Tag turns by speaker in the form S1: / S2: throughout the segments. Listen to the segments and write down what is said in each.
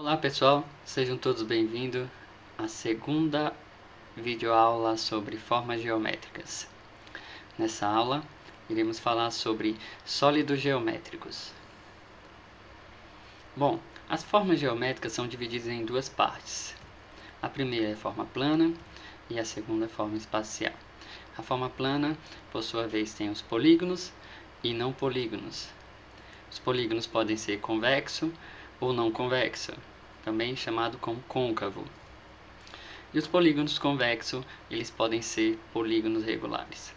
S1: Olá pessoal, sejam todos bem-vindos à segunda videoaula sobre formas geométricas. Nessa aula, iremos falar sobre sólidos geométricos. Bom, as formas geométricas são divididas em duas partes. A primeira é a forma plana e a segunda é a forma espacial. A forma plana, por sua vez, tem os polígonos e não polígonos. Os polígonos podem ser convexo ou não convexo, também chamado como côncavo. E os polígonos convexos, eles podem ser polígonos regulares.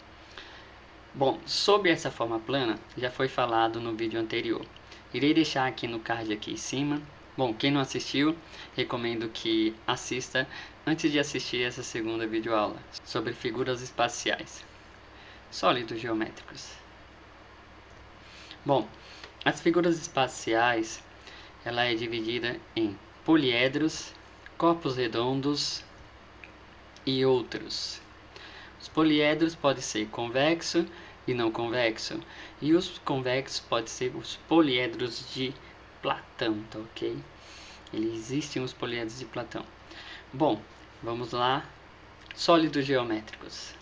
S1: Bom, sobre essa forma plana, já foi falado no vídeo anterior. Irei deixar aqui no card aqui em cima. Bom, quem não assistiu, recomendo que assista antes de assistir essa segunda videoaula sobre figuras espaciais, sólidos geométricos. Bom, as figuras espaciais, ela é dividida em poliedros, corpos redondos e outros. Os poliedros podem ser convexo e não convexo, e os convexos podem ser os poliedros de Platão, tá ok? Existem os poliedros de Platão. Bom, vamos lá. Sólidos geométricos.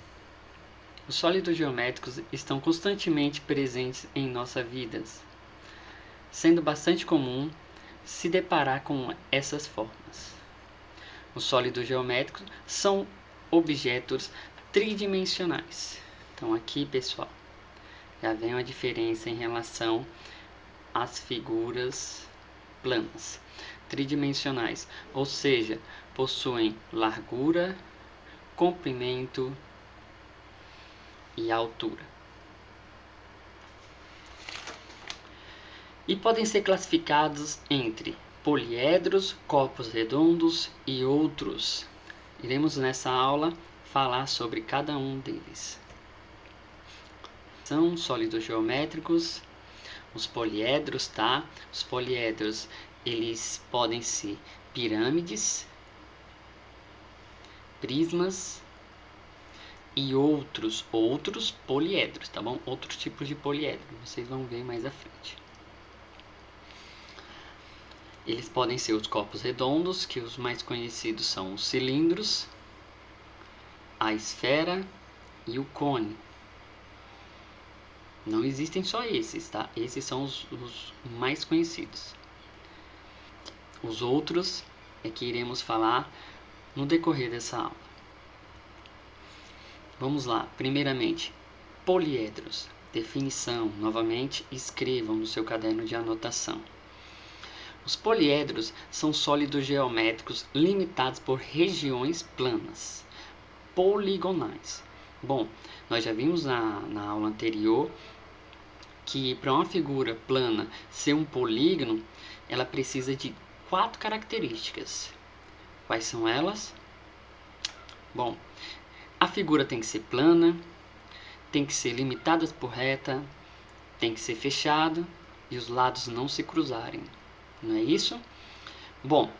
S1: Os sólidos geométricos estão constantemente presentes em nossas vidas, sendo bastante comum se deparar com essas formas. Os sólidos geométricos são objetos tridimensionais. Então aqui, pessoal, já vem uma diferença em relação às figuras planas. Tridimensionais, ou seja, possuem largura, comprimento e altura. E podem ser classificados entre poliedros, corpos redondos e outros. Iremos nessa aula falar sobre cada um deles. São sólidos geométricos, os poliedros, tá? Os poliedros, eles podem ser pirâmides, prismas e outros poliedros, tá bom? Outros tipos de poliedro, vocês vão ver mais à frente. Eles podem ser os corpos redondos, que os mais conhecidos são os cilindros, a esfera e o cone. Não existem só esses, tá? Esses são os mais conhecidos. Os outros é que iremos falar no decorrer dessa aula. Vamos lá, primeiramente, poliedros. Definição, novamente, escrevam no seu caderno de anotação. Os poliedros são sólidos geométricos limitados por regiões planas, poligonais. Bom, nós já vimos na aula anterior que para uma figura plana ser um polígono, ela precisa de 4 características. Quais são elas? Bom, a figura tem que ser plana, tem que ser limitada por reta, tem que ser fechado e os lados não se cruzarem. Não é isso? Bom,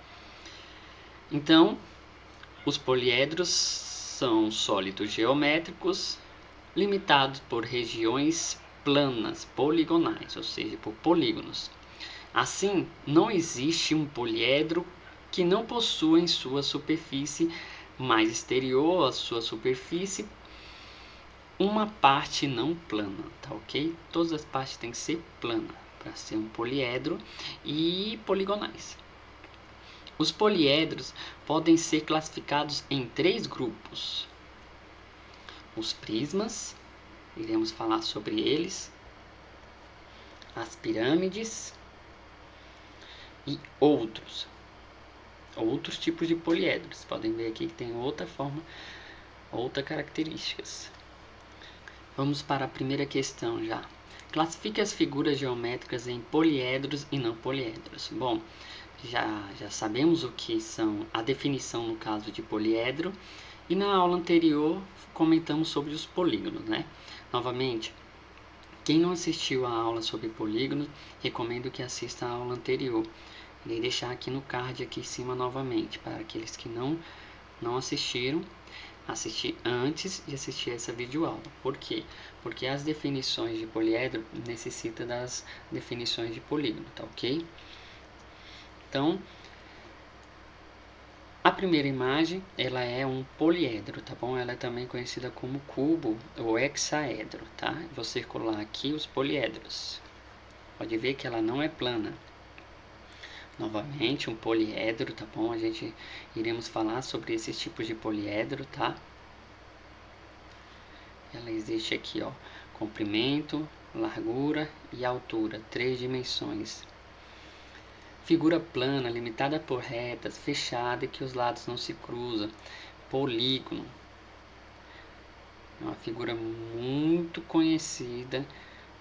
S1: então, os poliedros são sólidos geométricos limitados por regiões planas, poligonais, ou seja, por polígonos. Assim, não existe um poliedro que não possua em sua superfície mais exterior, a sua superfície, uma parte não plana, tá ok? Todas as partes têm que ser planas para ser um poliedro e poligonais. Os poliedros podem ser classificados em 3 grupos. Os prismas, iremos falar sobre eles, as pirâmides e outros tipos de poliedros. Podem ver aqui que tem outra forma, outras características. Vamos para a primeira questão já. Classifique as figuras geométricas em poliedros e não poliedros. Bom, já sabemos o que são a definição no caso de poliedro e na aula anterior comentamos sobre os polígonos, né? Novamente, quem não assistiu a aula sobre polígonos, recomendo que assista a aula anterior. Irei deixar aqui no card aqui em cima novamente para aqueles que não assistiram. Assistir antes de assistir essa videoaula. Por quê? Porque as definições de poliedro necessitam das definições de polígono, tá ok? Então, primeira imagem, ela é um poliedro, tá bom? Ela é também conhecida como cubo ou hexaedro, tá? Vou circular aqui os poliedros. Pode ver que ela não é plana. Novamente, um poliedro, tá bom? A gente iremos falar sobre esses tipos de poliedro, tá? Ela existe aqui, ó, comprimento, largura e altura, 3 dimensões. Figura plana, limitada por retas, fechada e que os lados não se cruzam. Polígono. É uma figura muito conhecida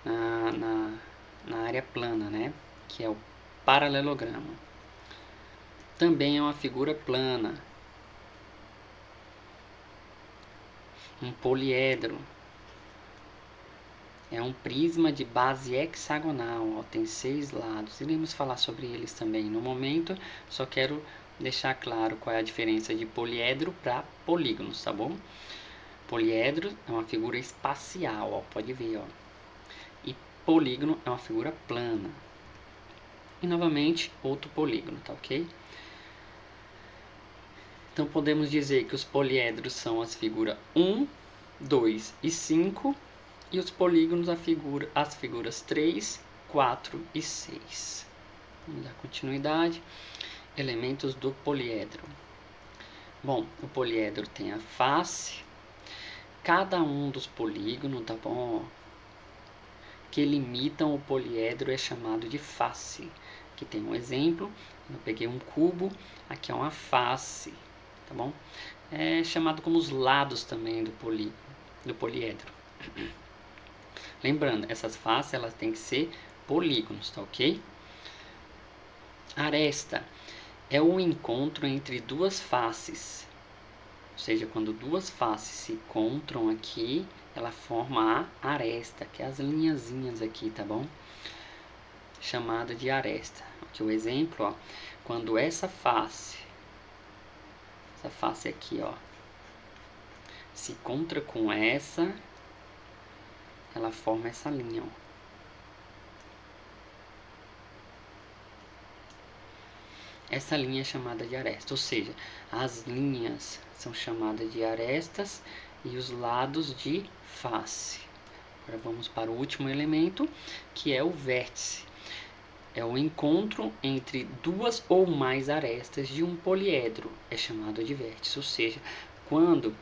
S1: na área plana, né? Que é o paralelogramo. Também é uma figura plana. Um poliedro. É um prisma de base hexagonal, ó, tem 6 lados. Iremos falar sobre eles também no momento, só quero deixar claro qual é a diferença de poliedro para polígonos, tá bom? Poliedro é uma figura espacial, ó, pode ver, ó. E polígono é uma figura plana. E novamente, outro polígono, tá ok? Então podemos dizer que os poliedros são as figuras 1, 2 e 5. E os polígonos, as figuras 3, 4 e 6. Vamos dar continuidade. Elementos do poliedro. Bom, o poliedro tem a face. Cada um dos polígonos, tá bom? Que limitam o poliedro é chamado de face. Aqui tem um exemplo. Eu peguei um cubo. Aqui é uma face, tá bom? É chamado como os lados também do poliedro. Lembrando, essas faces elas têm que ser polígonos, tá ok? Aresta é o encontro entre duas faces. Ou seja, quando duas faces se encontram aqui, ela forma a aresta, que é as linhazinhas aqui, tá bom? Chamada de aresta. Aqui o exemplo, ó, quando essa face aqui, ó, se encontra com essa, ela forma essa linha, ó. Essa linha é chamada de aresta, ou seja, as linhas são chamadas de arestas e os lados de face. Agora vamos para o último elemento, que é o vértice. É o encontro entre duas ou mais arestas de um poliedro, é chamado de vértice, ou seja, quando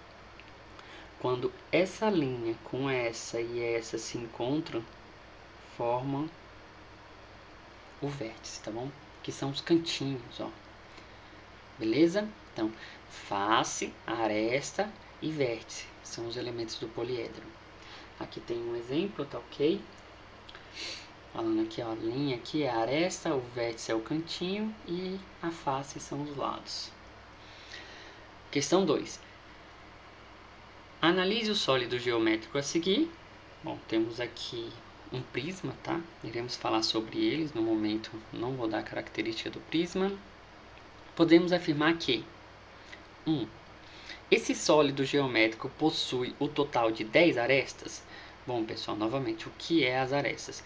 S1: essa linha com essa e essa se encontram, formam o vértice, tá bom? Que são os cantinhos, ó. Beleza? Então, face, aresta e vértice são os elementos do poliedro. Aqui tem um exemplo, tá ok? Falando aqui, ó, a linha aqui é a aresta, o vértice é o cantinho e a face são os lados. Questão 2. Analise o sólido geométrico a seguir. Bom, temos aqui um prisma, tá? Iremos falar sobre eles, no momento não vou dar a característica do prisma. Podemos afirmar que 1. Esse sólido geométrico possui o total de 10 arestas? Bom, pessoal, novamente, o que é as arestas?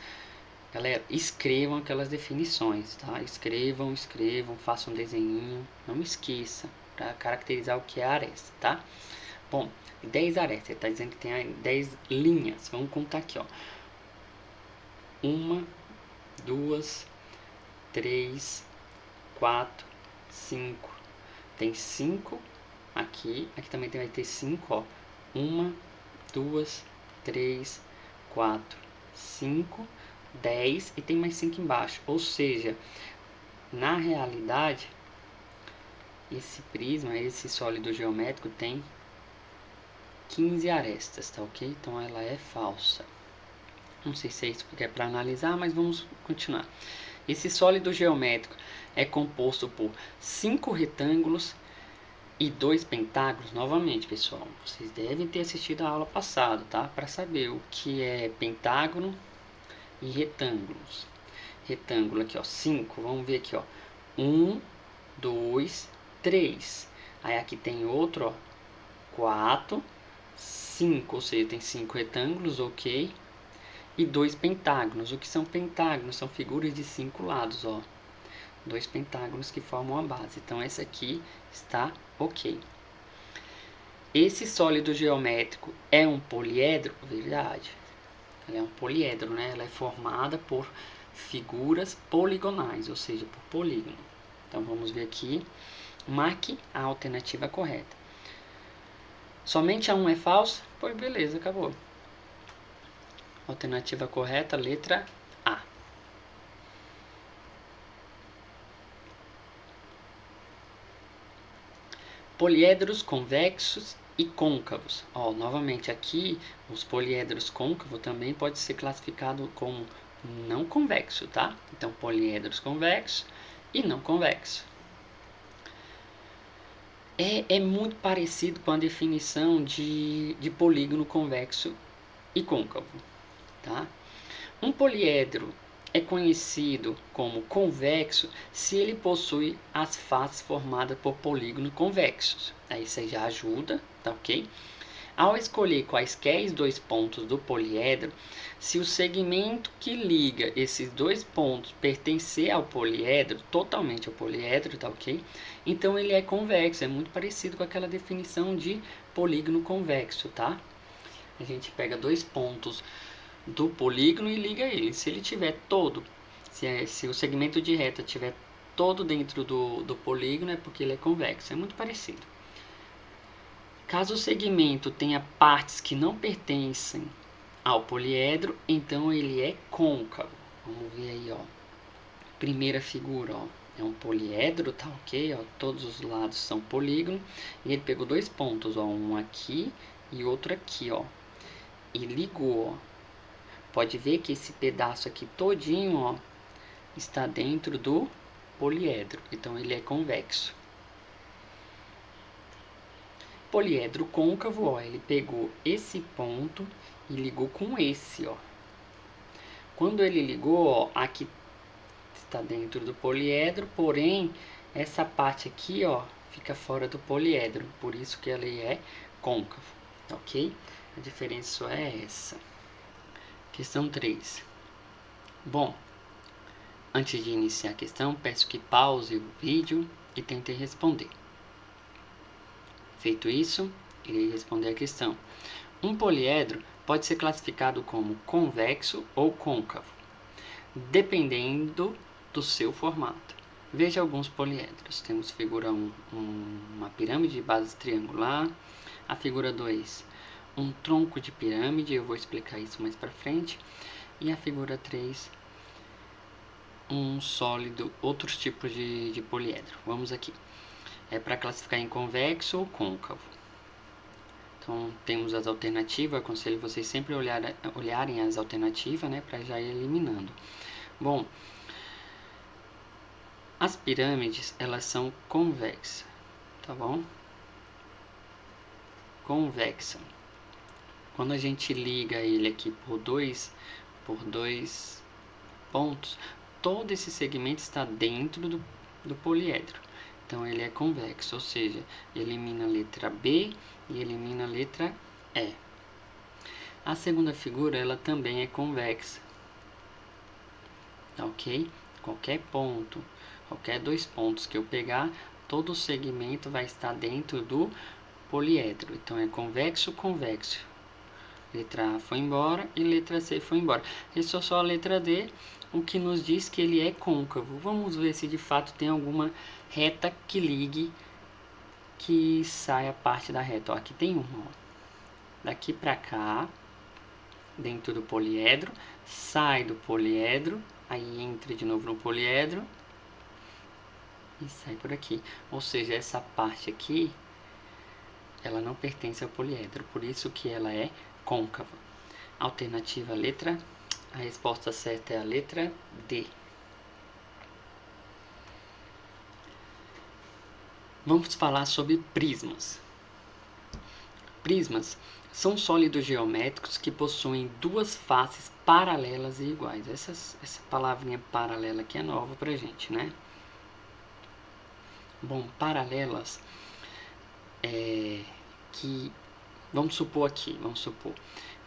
S1: Galera, escrevam aquelas definições, tá? Escrevam, façam um desenho, não esqueça, para caracterizar o que é a aresta, tá? Bom, 10 arestas, ele está dizendo que tem 10 linhas. Vamos contar aqui, ó. 1, 2, 3, 4, 5. Tem 5 aqui. Aqui também vai ter 5, ó. 1, 2, 3, 4, 5, 10 e tem mais 5 embaixo. Ou seja, na realidade, esse prisma, esse sólido geométrico tem 15 arestas, tá ok? Então ela é falsa. Não sei se é isso que é para analisar, mas vamos continuar. Esse sólido geométrico é composto por 5 retângulos e 2 pentágonos. Novamente, pessoal, vocês devem ter assistido a aula passada, tá? Para saber o que é pentágono e retângulos. Retângulo aqui, ó, 5. Vamos ver aqui, ó. 1, 2, 3. Aí aqui tem outro, ó. 4, 5. Ou seja, tem 5 retângulos, ok? E 2 pentágonos. O que são pentágonos? São figuras de 5 lados, ó. dois pentágonos que formam a base. Então essa aqui está ok. Esse sólido geométrico é um poliedro? Verdade. Ela é um poliedro, né? Ela é formada por figuras poligonais, ou seja, por polígono. Então vamos ver aqui. Marque a alternativa correta. Somente a 1 é falsa? Pois beleza, acabou. Alternativa correta, letra A. Poliedros convexos e côncavos. Ó, novamente aqui, os poliedros côncavos também pode ser classificado como não convexo, tá? Então, poliedros convexos e não convexos. É muito parecido com a definição de polígono convexo e côncavo, tá? Um poliedro é conhecido como convexo se ele possui as faces formadas por polígonos convexos. Aí você já ajuda, tá ok? Ao escolher quaisquer dois pontos do poliedro, se o segmento que liga esses dois pontos pertencer ao poliedro, totalmente ao poliedro, tá ok? Então ele é convexo, é muito parecido com aquela definição de polígono convexo, tá? A gente pega dois pontos do polígono e liga ele. Se ele tiver todo, se o segmento de reta tiver todo dentro do polígono, é porque ele é convexo. É muito parecido. Caso o segmento tenha partes que não pertencem ao poliedro, então ele é côncavo. Vamos ver aí, ó. Primeira figura, ó. É um poliedro, tá ok? Ó, todos os lados são polígono. E ele pegou dois pontos, ó. Um aqui e outro aqui, ó. E ligou, ó. Pode ver que esse pedaço aqui todinho, ó, está dentro do poliedro. Então ele é convexo. Poliedro côncavo, ó, ele pegou esse ponto e ligou com esse, ó. Quando ele ligou, ó, aqui está dentro do poliedro, porém essa parte aqui, ó, fica fora do poliedro, por isso que ele é côncavo, ok? A diferença só é essa. Questão 3. Bom, antes de iniciar a questão, peço que pause o vídeo e tente responder. Feito isso, irei responder a questão. Um poliedro pode ser classificado como convexo ou côncavo, dependendo do seu formato. Veja alguns poliedros. Temos figura 1, uma pirâmide de base triangular. A figura 2, um tronco de pirâmide. Eu vou explicar isso mais para frente. E a figura 3, um sólido, outros tipos de poliedro. Vamos aqui. É para classificar em convexo ou côncavo. Então, temos as alternativas. Aconselho vocês sempre olharem as alternativas, né, para já ir eliminando. Bom, as pirâmides, elas são convexas, tá bom? Convexa. Quando a gente liga ele aqui por dois pontos, todo esse segmento está dentro do poliedro. Então ele é convexo, ou seja, elimina a letra B e elimina a letra E. A segunda figura, ela também é convexa, tá ok? Qualquer ponto, qualquer dois pontos que eu pegar, todo o segmento vai estar dentro do poliedro. Então é convexo, convexo. Letra A foi embora e letra C foi embora. Restou só a letra D, o que nos diz que ele é côncavo. Vamos ver se de fato tem alguma reta que ligue, que saia parte da reta. Ó, aqui tem uma, ó. Daqui para cá, dentro do poliedro, sai do poliedro, aí entra de novo no poliedro e sai por aqui. Ou seja, essa parte aqui, ela não pertence ao poliedro, por isso que ela é côncava. Alternativa letra, a resposta certa é a letra D. Vamos falar sobre prismas. Prismas são sólidos geométricos que possuem duas faces paralelas e iguais. Essa palavrinha paralela aqui é nova pra gente, né? Bom, paralelas que vamos supor,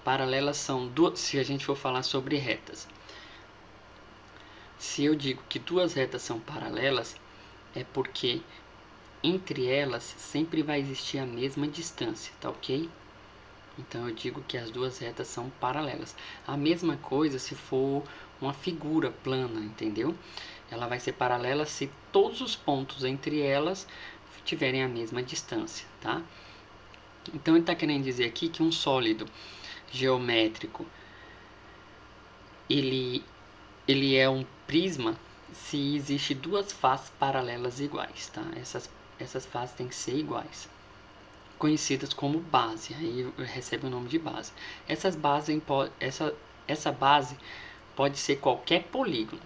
S1: paralelas são duas, se a gente for falar sobre retas. Se eu digo que duas retas são paralelas, é porque entre elas sempre vai existir a mesma distância, tá ok? Então eu digo que as duas retas são paralelas. A mesma coisa se for uma figura plana, entendeu? Ela vai ser paralela se todos os pontos entre elas tiverem a mesma distância, tá? Então ele está querendo dizer aqui que um sólido geométrico ele é um prisma se existe duas faces paralelas iguais, tá? Essas faces têm que ser iguais, conhecidas como base, aí recebe o nome de base. Essa base pode ser qualquer polígono,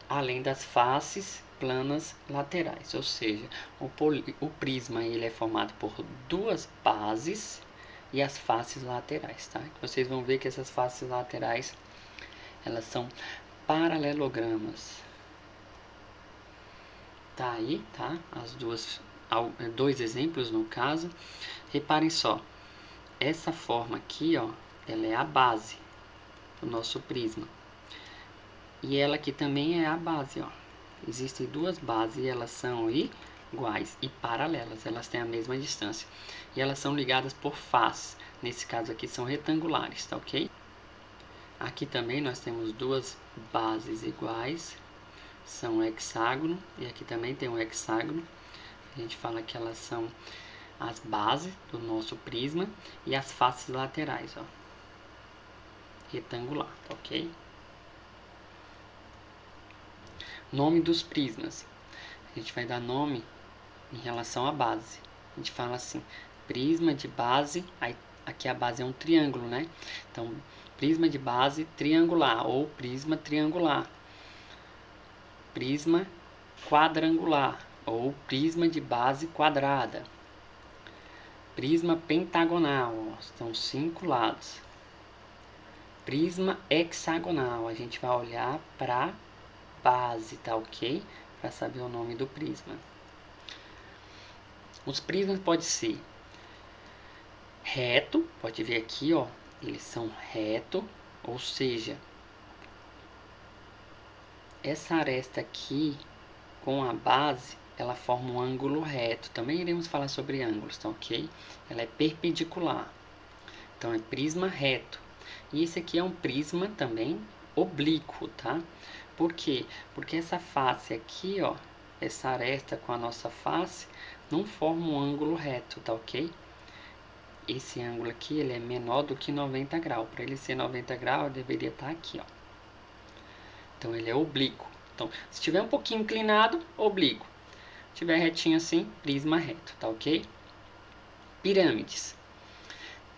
S1: além das faces planas laterais, ou seja, o prisma ele é formado por duas bases e as faces laterais, tá? Vocês vão ver que essas faces laterais elas são paralelogramas. Tá aí, tá? As duas, dois exemplos no caso. Reparem só, essa forma aqui, ó, ela é a base do nosso prisma. E ela aqui também é a base, ó. Existem duas bases e elas são iguais e paralelas, elas têm a mesma distância. E elas são ligadas por faces, nesse caso aqui são retangulares, tá ok? Aqui também nós temos duas bases iguais, são hexágono, e aqui também tem um hexágono. A gente fala que elas são as bases do nosso prisma e as faces laterais, ó, retangular, tá ok? Nome dos prismas. A gente vai dar nome em relação à base. A gente fala assim, prisma de base, aí aqui a base é um triângulo, né? Então, prisma de base triangular ou prisma triangular. Prisma quadrangular ou prisma de base quadrada. Prisma pentagonal, ó, são 5 lados. Prisma hexagonal, a gente vai olhar para base, tá ok? Para saber o nome do prisma. Os prismas podem ser reto, pode ver aqui, ó, eles são reto, ou seja, essa aresta aqui com a base, ela forma um ângulo reto. Também iremos falar sobre ângulos, tá ok? Ela é perpendicular, então é prisma reto. E esse aqui é um prisma também oblíquo, tá? Por quê? Porque essa face aqui, ó, essa aresta com a nossa face, não forma um ângulo reto, tá ok? Esse ângulo aqui, ele é menor do que 90 graus. Para ele ser 90 graus, ele deveria estar aqui, ó. Então, ele é oblíquo. Então, se estiver um pouquinho inclinado, oblíquo. Se estiver retinho assim, prisma reto, tá ok? Pirâmides.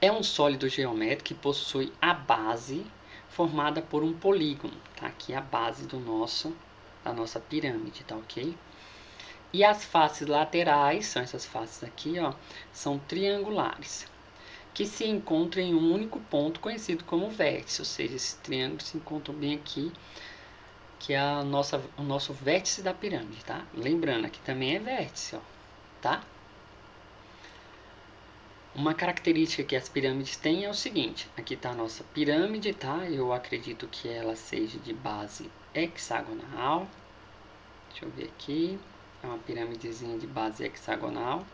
S1: É um sólido geométrico que possui a base formada por um polígono, tá? Aqui é a base da nossa pirâmide, tá ok? E as faces laterais, são essas faces aqui, ó, são triangulares, que se encontram em um único ponto conhecido como vértice, ou seja, esses triângulos se encontram bem aqui, que é o nosso vértice da pirâmide, tá? Lembrando, aqui também é vértice, ó, tá? Uma característica que as pirâmides têm é o seguinte, aqui está a nossa pirâmide, tá? Eu acredito que ela seja de base hexagonal. Deixa eu ver aqui, é uma pirâmidezinha de base hexagonal.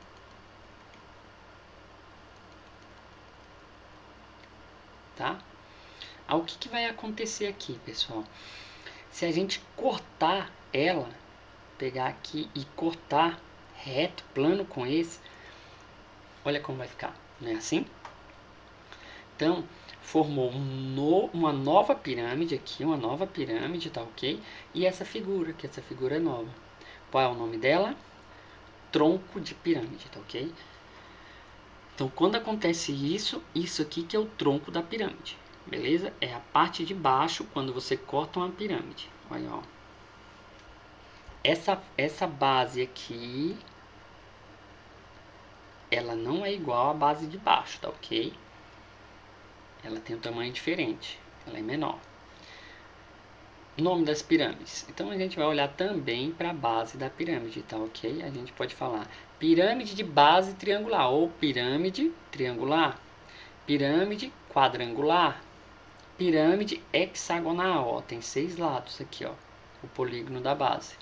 S1: Tá? O que vai acontecer aqui, pessoal? Se a gente cortar ela, pegar aqui e cortar reto, plano com esse, olha como vai ficar, não é assim? Então, formou uma nova pirâmide aqui, uma nova pirâmide, tá ok? E essa figura, que essa figura é nova. Qual é o nome dela? Tronco de pirâmide, tá ok? Então, quando acontece isso, isso aqui que é o tronco da pirâmide, beleza? É a parte de baixo quando você corta uma pirâmide. Olha, ó. Essa base aqui, ela não é igual à base de baixo, tá ok? Ela tem um tamanho diferente, ela é menor. Nome das pirâmides. Então a gente vai olhar também para a base da pirâmide, tá ok? A gente pode falar pirâmide de base triangular ou pirâmide triangular, pirâmide quadrangular, pirâmide hexagonal, ó, tem 6 lados aqui, ó, o polígono da base.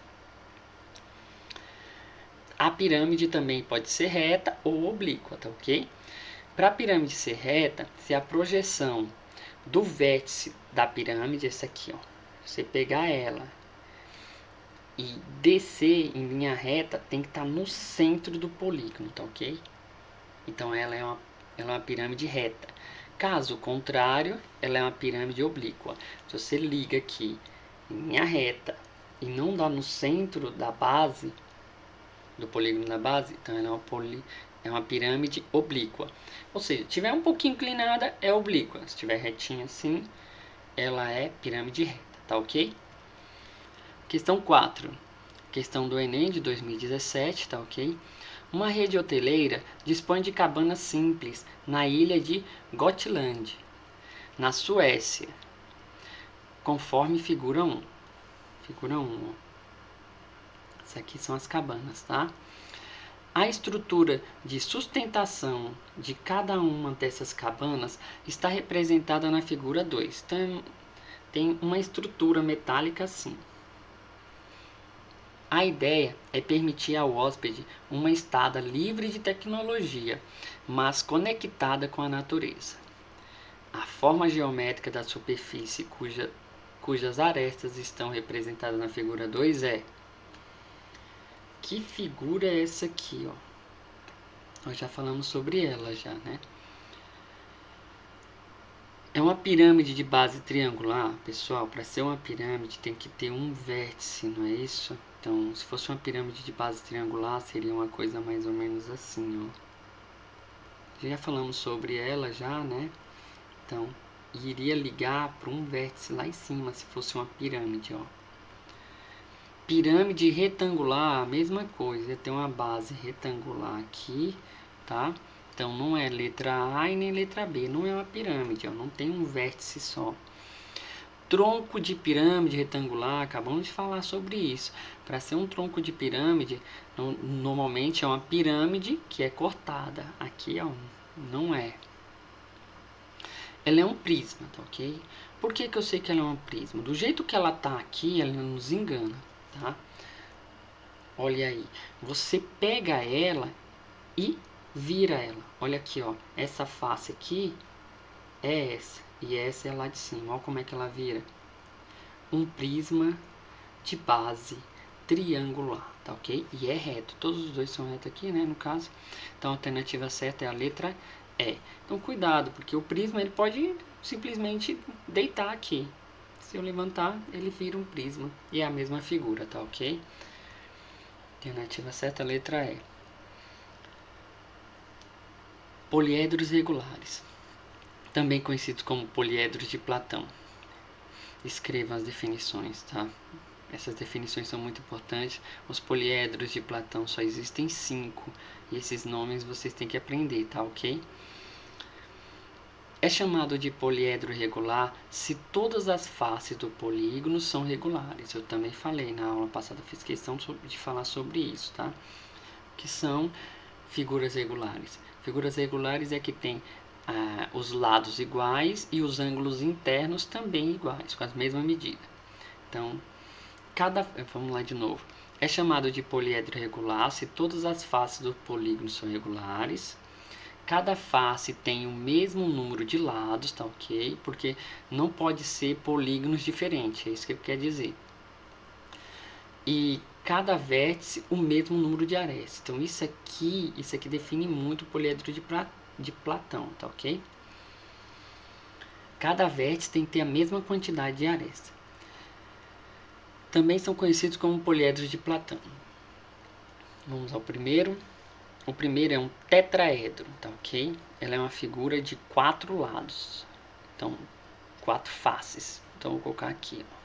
S1: A pirâmide também pode ser reta ou oblíqua, tá ok? Para a pirâmide ser reta, se a projeção do vértice da pirâmide, essa aqui, ó, você pegar ela e descer em linha reta, tem que estar no centro do polígono, tá ok? Então ela é uma pirâmide reta. Caso contrário, ela é uma pirâmide oblíqua. Se você liga aqui em linha reta e não dá no centro da base, do polígono da base, então ela é uma pirâmide oblíqua. Ou seja, se tiver um pouquinho inclinada, é oblíqua. Se estiver retinha assim, ela é pirâmide reta, tá ok? Questão 4. Questão do Enem de 2017, tá ok? Uma rede hoteleira dispõe de cabanas simples na ilha de Gotland, na Suécia, conforme figura 1. Figura 1, ó. Essas aqui são as cabanas, tá? A estrutura de sustentação de cada uma dessas cabanas está representada na figura 2. Então, tem uma estrutura metálica assim. A ideia é permitir ao hóspede uma estada livre de tecnologia, mas conectada com a natureza. A forma geométrica da superfície cujas arestas estão representadas na figura 2 é... Que figura é essa aqui, ó? Nós já falamos sobre ela já, né? É uma pirâmide de base triangular, pessoal. Para ser uma pirâmide tem que ter um vértice, não é isso? Então, se fosse uma pirâmide de base triangular, seria uma coisa mais ou menos assim, ó. Já falamos sobre ela já, né? Então, iria ligar para um vértice lá em cima, se fosse uma pirâmide, ó. Pirâmide retangular, a mesma coisa, ia ter uma base retangular aqui, tá? Então não é letra A e nem letra B, não é uma pirâmide, ó, não tem um vértice só. Tronco de pirâmide retangular, acabamos de falar sobre isso. Para ser um tronco de pirâmide, normalmente é uma pirâmide que é cortada. Aqui, ó, não é. Ela é um prisma, tá ok? Por que eu sei que ela é um prisma? Do jeito que ela tá aqui, ela nos engana. Tá? Olha aí, você pega ela e vira ela. Olha aqui, ó, essa face aqui é essa e essa é lá de cima. Olha como é que ela vira. Um prisma de base triangular, tá ok? E é reto, todos os dois são retos aqui, né, no caso. Então a alternativa certa é a letra E. Então cuidado, porque o prisma ele pode simplesmente deitar aqui. Se eu levantar, ele vira um prisma. E é a mesma figura, tá ok? Alternativa certa, letra E. Poliedros regulares. Também conhecidos como poliedros de Platão. Escreva as definições, tá? Essas definições são muito importantes. Os poliedros de Platão só existem 5. E esses nomes vocês têm que aprender, tá ok? É chamado de poliedro regular se todas as faces do polígono são regulares. Eu também falei na aula passada, fiz questão de falar sobre isso, tá? Que são figuras regulares. Figuras regulares é que tem os lados iguais e os ângulos internos também iguais, com a mesma medida. Então, vamos lá de novo. É chamado de poliedro regular se todas as faces do polígono são regulares. Cada face tem o mesmo número de lados, tá ok? Porque não pode ser polígonos diferentes, é isso que ele quer dizer. E cada vértice o mesmo número de arestas. Então isso aqui define muito o poliedro de Platão, tá ok? Cada vértice tem que ter a mesma quantidade de arestas. Também são conhecidos como poliedros de Platão. Vamos ao primeiro. O primeiro é um tetraedro, tá ok? Ela é uma figura de 4 lados. Então, 4 faces. Então, vou colocar aqui, ó.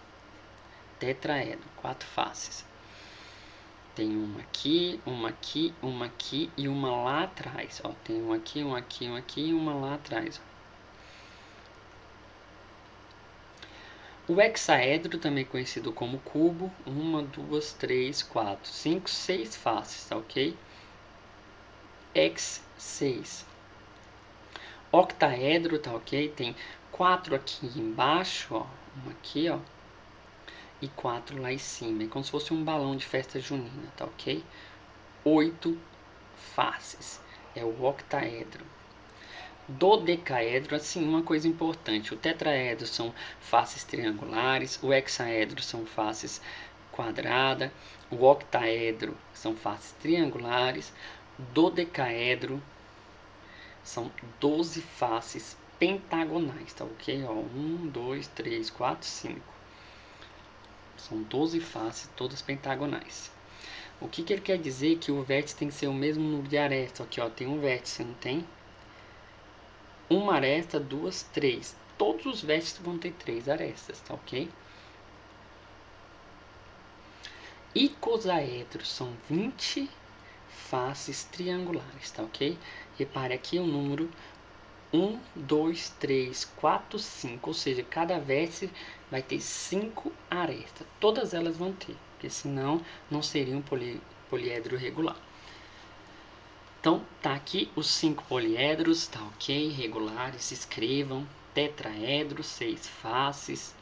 S1: Tetraedro, 4 faces. Tem uma aqui, uma aqui, uma aqui e uma lá atrás. Ó, tem uma aqui, uma aqui, uma aqui e uma lá atrás. Ó. O hexaedro, também conhecido como cubo, 1, 2, 3, 4, 5, 6 faces, tá ok? X6. Octaedro, tá ok? Tem 4 aqui embaixo, ó, um aqui, ó, e 4 lá em cima. É como se fosse um balão de festa junina, tá ok? 8 faces, é o octaedro. Dodecaedro, assim, uma coisa importante: o tetraedro são faces triangulares, o hexaedro são faces quadradas, o octaedro são faces triangulares, dodecaedro são 12 faces pentagonais, tá ok? Ó, 1, 2, 3, 4, 5. São 12 faces, todas pentagonais. O que ele quer dizer? Que o vértice tem que ser o mesmo número de arestas. Aqui, ó, tem um vértice, não tem? Uma aresta, duas, três. Todos os vértices vão ter 3 arestas, tá ok? Icosaedros são 20 faces triangulares, tá ok? Repare aqui o número 1, 2, 3, 4, 5, ou seja, cada vértice vai ter 5 arestas. Todas elas vão ter, porque senão não seria um poliedro regular. Então, tá aqui os 5 poliedros, tá ok? Regulares, escrevam. Tetraedro, 6 faces,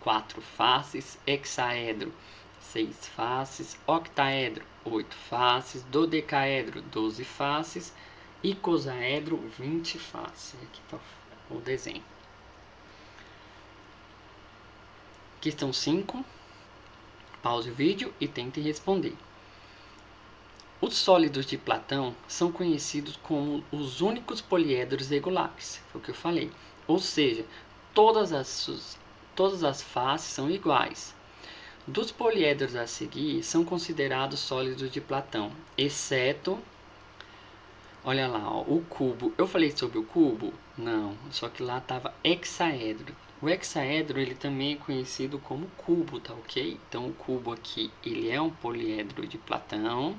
S1: 4 faces. Hexaedro, 6 faces. Octaedro, 8 faces. Dodecaedro, 12 faces. Icosaedro, 20 faces. Aqui está o desenho. Aqui estão 5. Pause o vídeo e tente responder. Os sólidos de Platão são conhecidos como os únicos poliedros regulares, foi o que eu falei. Ou seja, todas as faces são iguais. Dos poliedros a seguir são considerados sólidos de Platão, exceto, olha lá, ó, o cubo. Eu falei sobre o cubo? Não, só que lá estava hexaedro. O hexaedro ele também é conhecido como cubo, tá ok? Então o cubo aqui ele é um poliedro de Platão.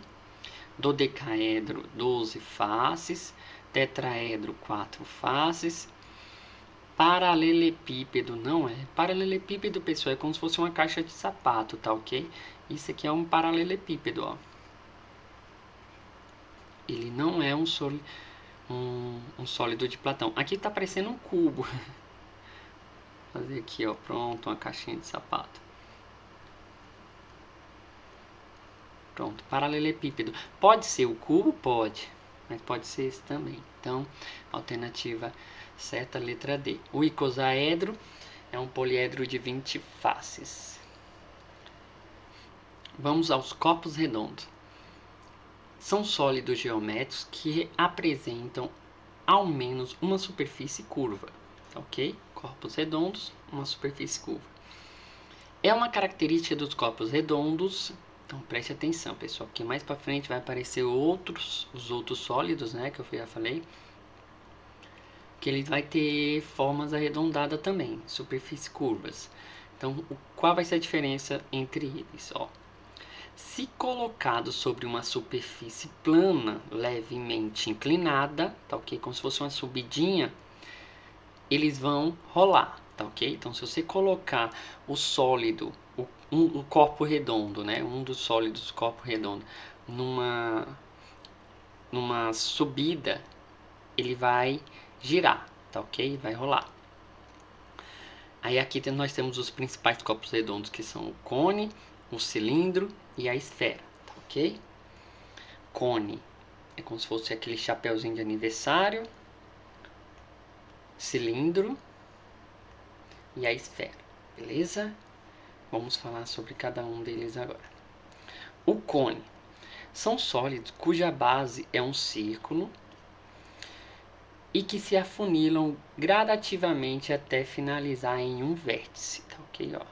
S1: Dodecaedro, 12 faces. Tetraedro, 4 faces. Paralelepípedo não é. Paralelepípedo, pessoal, é como se fosse uma caixa de sapato, tá ok? Isso aqui é um paralelepípedo, ó. Ele não é um sólido de Platão. Aqui tá parecendo um cubo. Vou fazer aqui, ó, pronto, uma caixinha de sapato. Pronto, paralelepípedo. Pode ser o cubo? Pode, mas pode ser esse também. Então, alternativa certa, letra D. O icosaedro é um poliedro de 20 faces. Vamos aos corpos redondos. São sólidos geométricos que apresentam ao menos uma superfície curva. Ok? Corpos redondos, uma superfície curva. É uma característica dos corpos redondos. Então preste atenção, pessoal, porque mais para frente vai aparecer os outros sólidos, né, que eu já falei, que ele vai ter formas arredondadas também, superfícies curvas. Então, qual vai ser a diferença entre eles? Ó, se colocado sobre uma superfície plana, levemente inclinada, tá ok? Como se fosse uma subidinha, eles vão rolar, tá ok? Então, se você colocar o sólido, o corpo redondo, né? Um dos sólidos do corpo redondo, numa subida, ele vai girar, tá ok? Vai rolar. Aí aqui nós temos os principais corpos redondos, que são o cone, o cilindro e a esfera, tá ok? Cone é como se fosse aquele chapeuzinho de aniversário, cilindro e a esfera, beleza? Vamos falar sobre cada um deles agora. O cone são sólidos cuja base é um círculo e que se afunilam gradativamente até finalizar em um vértice, tá ok? Ó,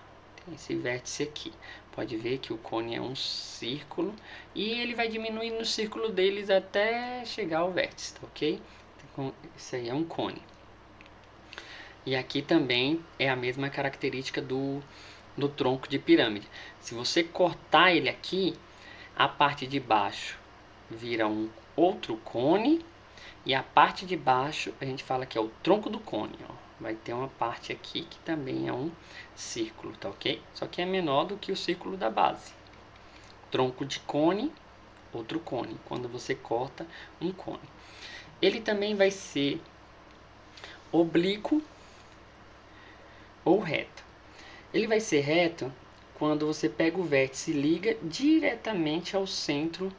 S1: tem esse vértice aqui. Pode ver que o cone é um círculo e ele vai diminuindo o círculo deles até chegar ao vértice, tá ok? Então, isso aí é um cone. E aqui também é a mesma característica do tronco de pirâmide. Se você cortar ele aqui, a parte de baixo vira um outro cone e a parte de baixo a gente fala que é o tronco do cone, ó. Vai ter uma parte aqui que também é um círculo, tá ok? Só que é menor do que o círculo da base. Tronco de cone, outro cone, quando você corta um cone. Ele também vai ser oblíquo ou reto. Ele vai ser reto quando você pega o vértice e liga diretamente ao centro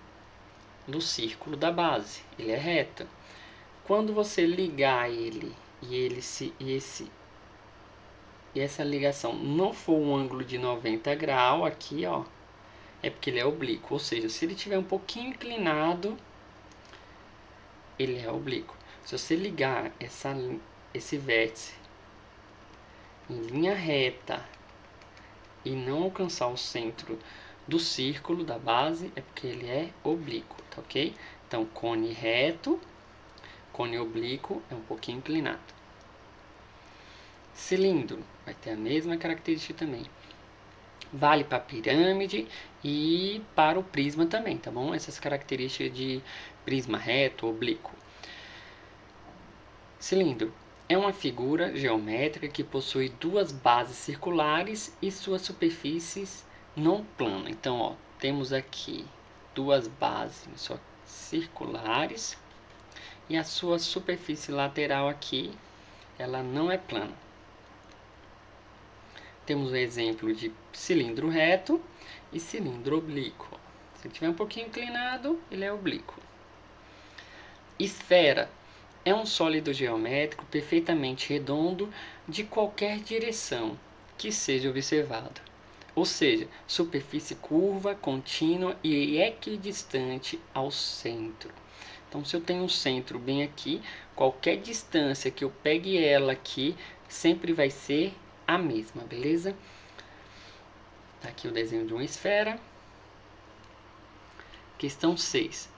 S1: do círculo da base. Ele é reto. Quando você ligar ele e essa ligação não for um ângulo de 90 graus aqui, ó, é porque ele é oblíquo. Ou seja, se ele estiver um pouquinho inclinado, ele é oblíquo. Se você ligar esse vértice em linha reta e não alcançar o centro do círculo da base, é porque ele é oblíquo, tá ok? Então, cone reto, cone oblíquo é um pouquinho inclinado. Cilindro vai ter a mesma característica também. Vale para a pirâmide e para o prisma também, tá bom? Essas características de prisma reto, oblíquo. Cilindro é uma figura geométrica que possui duas bases circulares e suas superfícies não planas. Então, ó, temos aqui duas bases circulares e a sua superfície lateral aqui, ela não é plana. Temos o exemplo de cilindro reto e cilindro oblíquo. Se ele estiver um pouquinho inclinado, ele é oblíquo. Esfera é um sólido geométrico perfeitamente redondo de qualquer direção que seja observado. Ou seja, superfície curva, contínua e equidistante ao centro. Então, se eu tenho um centro bem aqui, qualquer distância que eu pegue ela aqui, sempre vai ser a mesma, beleza? Tá aqui o desenho de uma esfera. Questão 6.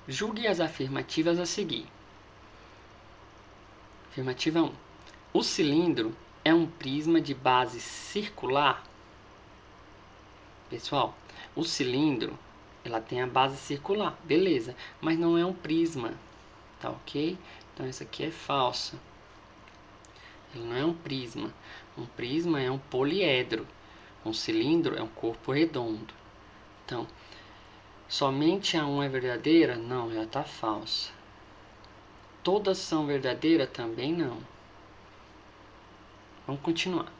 S1: Julgue as afirmativas a seguir. Afirmativa 1. O cilindro é um prisma de base circular? Pessoal, o cilindro, ela tem a base circular, beleza, mas não é um prisma, tá ok? Então essa aqui é falsa. Ele não é um prisma. Um prisma é um poliedro. Um cilindro é um corpo redondo. Então, somente a 1 é verdadeira? Não, ela está falsa. Todas são verdadeiras? Também não. Vamos continuar.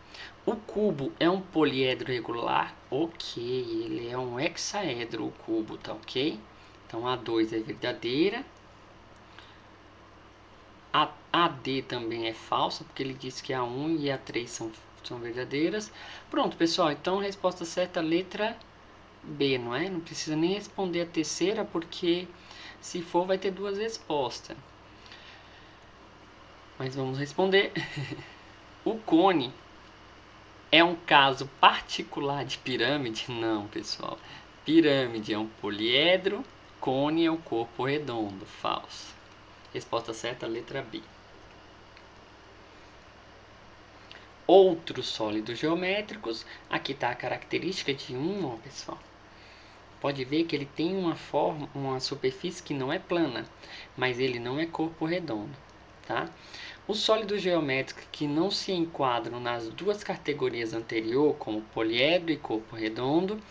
S1: O cubo é um poliedro regular? Ok, ele é um hexaedro, o cubo, tá ok? Então, a 2 é verdadeira. A D também é falsa, porque ele disse que a 1 e a 3 são verdadeiras. Pronto, pessoal, então a resposta certa é a letra B, não é? Não precisa nem responder a terceira, porque se for vai ter duas respostas. Mas vamos responder. O cone é um caso particular de pirâmide? Não, pessoal. Pirâmide é um poliedro, cone é um corpo redondo. Falso. Resposta certa, letra B. Outros sólidos geométricos. Aqui está a característica de um, ó, pessoal. Pode ver que ele tem uma superfície que não é plana, mas ele não é corpo redondo, tá? Os sólidos geométricos que não se enquadram nas duas categorias anteriores, como poliedro e corpo redondo,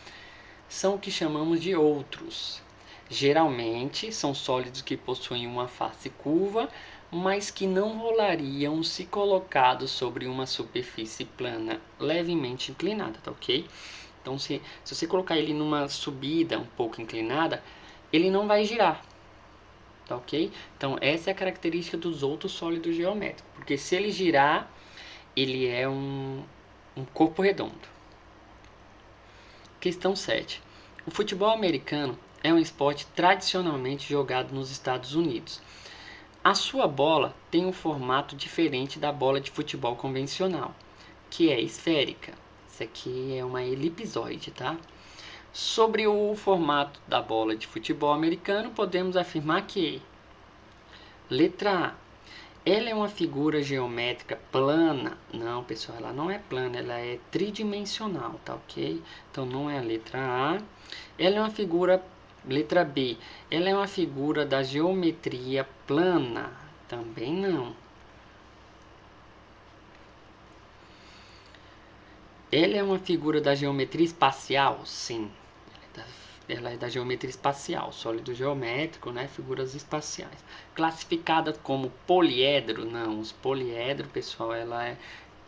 S1: são o que chamamos de outros. Geralmente, são sólidos que possuem uma face curva, mas que não rolariam se colocados sobre uma superfície plana levemente inclinada, tá ok? Então, se você colocar ele numa subida um pouco inclinada, ele não vai girar, tá ok? Então, essa é a característica dos outros sólidos geométricos, porque se ele girar, ele é um corpo redondo. Questão 7. O futebol americano é um esporte tradicionalmente jogado nos Estados Unidos. A sua bola tem um formato diferente da bola de futebol convencional, que é esférica. Isso aqui é uma elipsoide, tá? Sobre o formato da bola de futebol americano, podemos afirmar que letra A. Ela é uma figura geométrica plana. Não, pessoal, ela não é plana, ela é tridimensional, tá ok? Então não é a letra A. Ela é uma figura, letra B. Ela é uma figura da geometria plana. Também não. Ela é uma figura da geometria espacial? Sim. ela é da geometria espacial, sólido geométrico, né, figuras espaciais. Classificada como poliedro, não, os poliedros, pessoal,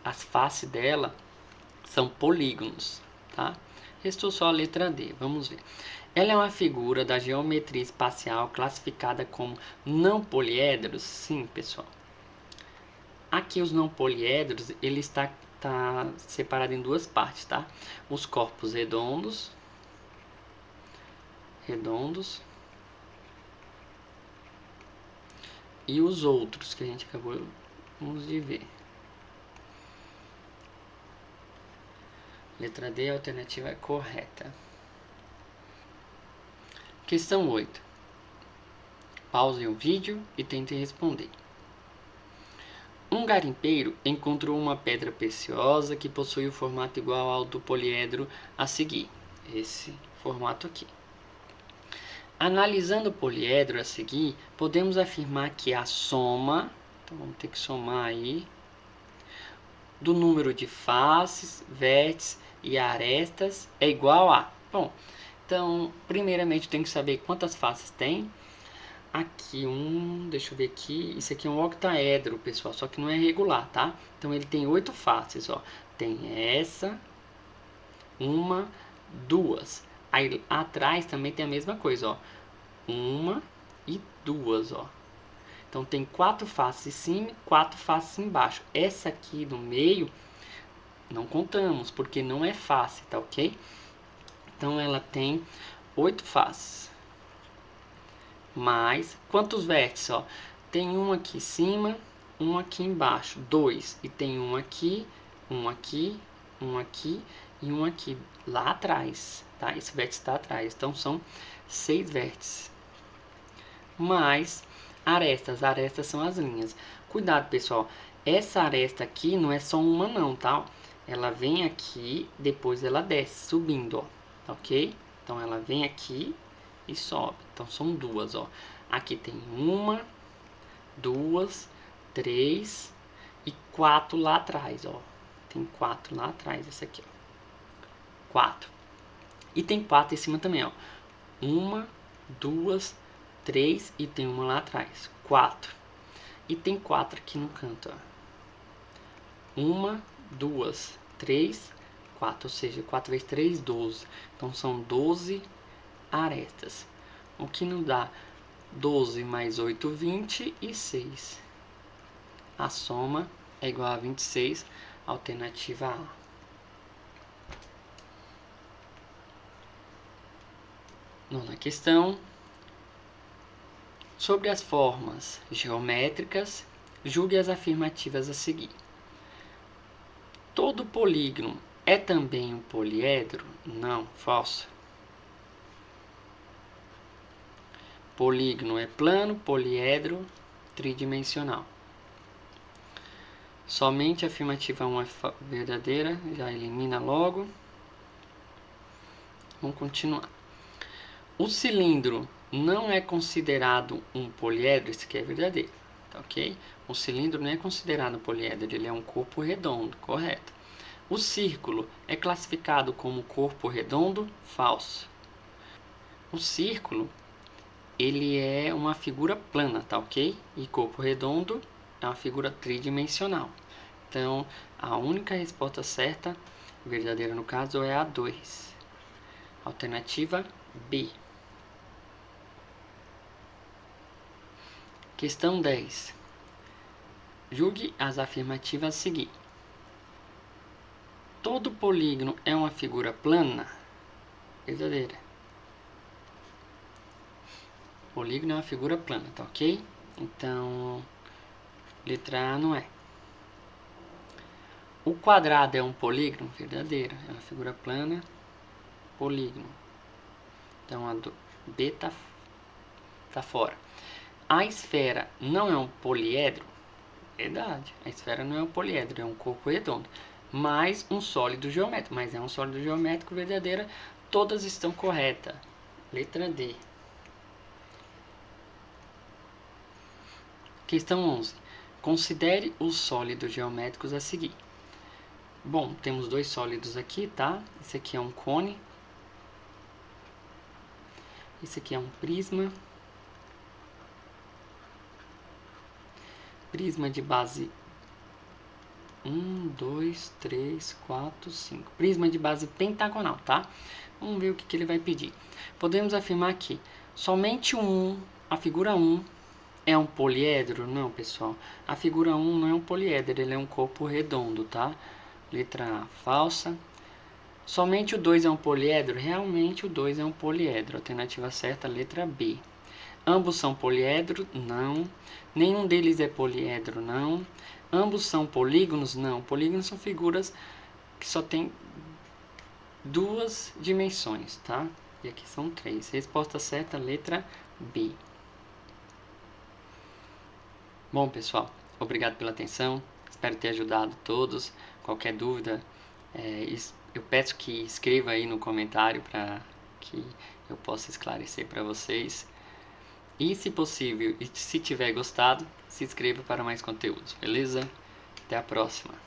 S1: as faces dela são polígonos, tá? Restou só a letra D, vamos ver. Ela é uma figura da geometria espacial classificada como não poliedros? Sim, pessoal. Aqui os não poliedros, ele está separado em duas partes, tá? Os corpos redondos, e os outros que a gente acabou de ver. Letra D, a alternativa é correta. Questão 8. Pause o vídeo e tente responder. Um garimpeiro encontrou uma pedra preciosa que possui o formato igual ao do poliedro a seguir. Esse formato aqui. Analisando o poliedro a seguir, podemos afirmar que a soma, então vamos ter que somar aí, do número de faces, vértices e arestas é igual a... Bom, então, primeiramente tem que saber quantas faces tem. Aqui deixa eu ver aqui, isso aqui é um octaedro, pessoal, só que não é regular, tá? Então ele tem 8 faces, ó. Tem essa, uma, duas. Aí atrás também tem a mesma coisa, ó. Uma e duas, ó. Então tem 4 faces em cima e 4 faces embaixo. Essa aqui no meio não contamos, porque não é face, tá ok? Então ela tem 8 faces. Mais, quantos vértices, ó? Tem um aqui em cima, um aqui embaixo, 2. E tem um aqui, um aqui, um aqui e um aqui, lá atrás, tá? Esse vértice está atrás, então são 6 vértices. Mais arestas são as linhas. Cuidado, pessoal, essa aresta aqui não é só uma não, tá? Ela vem aqui, depois ela desce, subindo, ó, tá ok? Então ela vem aqui e sobe. Então são duas, ó. Aqui tem uma, duas, três e 4 lá atrás, ó. Tem 4 lá atrás, essa aqui, ó. 4. E tem 4 em cima também, ó. Uma, duas, 3 e tem uma lá atrás. 4. E tem 4 aqui no canto, ó. Uma, duas, 3, 4. Ou seja, 4 vezes 3, 12. Então são 12 arestas. O que nos dá 12 mais 8, 26. A soma é igual a 26, alternativa A. Nona questão. Sobre as formas geométricas, julgue as afirmativas a seguir. Todo polígono é também um poliedro? Não, falso. Polígono é plano, poliedro, tridimensional. Somente a afirmativa 1 é verdadeira, já elimina logo. Vamos continuar. O cilindro não é considerado um poliedro, isso aqui é verdadeiro, tá ok? O cilindro não é considerado um poliedro, ele é um corpo redondo, correto? O círculo é classificado como corpo redondo? Falso. O círculo, ele é uma figura plana, tá ok? E corpo redondo é uma figura tridimensional. Então, a única resposta certa, verdadeira no caso, é a 2. Alternativa B. Questão 10. Julgue as afirmativas a seguir. Todo polígono é uma figura plana? Verdadeira. Polígono é uma figura plana, tá ok? Então, letra A não é. O quadrado é um polígono? Verdadeiro. É uma figura plana, polígono. Então, a B tá fora. A esfera não é um poliedro? Verdade. A esfera não é um poliedro, é um corpo redondo. Mais um sólido geométrico. Mas é um sólido geométrico verdadeira. Todas estão corretas. Letra D. Questão 11. Considere os sólidos geométricos a seguir. Bom, temos dois sólidos aqui, tá? Esse aqui é um cone. Esse aqui é um prisma. Prisma de base 1, 2, 3, 4, 5. Prisma de base pentagonal, tá? Vamos ver o que ele vai pedir. Podemos afirmar que somente a figura 1 é um poliedro? Não, pessoal. A figura 1 não é um poliedro, ele é um corpo redondo, tá? Letra A, falsa. Somente o 2 é um poliedro? Realmente o 2 é um poliedro. Alternativa certa, letra B. Ambos são poliedro? Não. Nenhum deles é poliedro? Não. Ambos são polígonos? Não. Polígonos são figuras que só tem duas dimensões, tá? E aqui são 3. Resposta certa, letra B. Bom, pessoal, obrigado pela atenção. Espero ter ajudado todos. Qualquer dúvida, eu peço que escreva aí no comentário para que eu possa esclarecer para vocês. E se possível, e se tiver gostado, se inscreva para mais conteúdos, beleza? Até a próxima!